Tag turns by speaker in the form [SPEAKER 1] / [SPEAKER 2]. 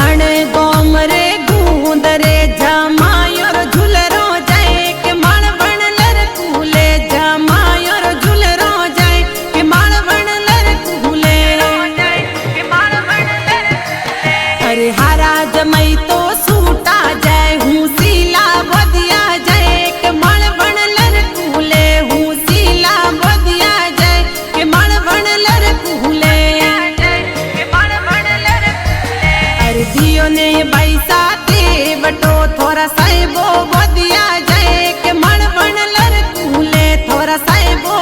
[SPEAKER 1] अणे गोम रे गूंद रे जमायोर झुलरो जाए के माल बनलर कूले जमायोर झुलरो जाए के माल बनलर कूले अरे हारा जमई तो सूटा जाए हूँ सीला बदिया जाए के माल बनलर कूले हूँ सीला बदिया जाए के माल बनलर कूले अरे दियो ने बैसा ते बटो थोड़ा साइबो बदिया जाए के माल बनलर कूले थोड़ा साइबो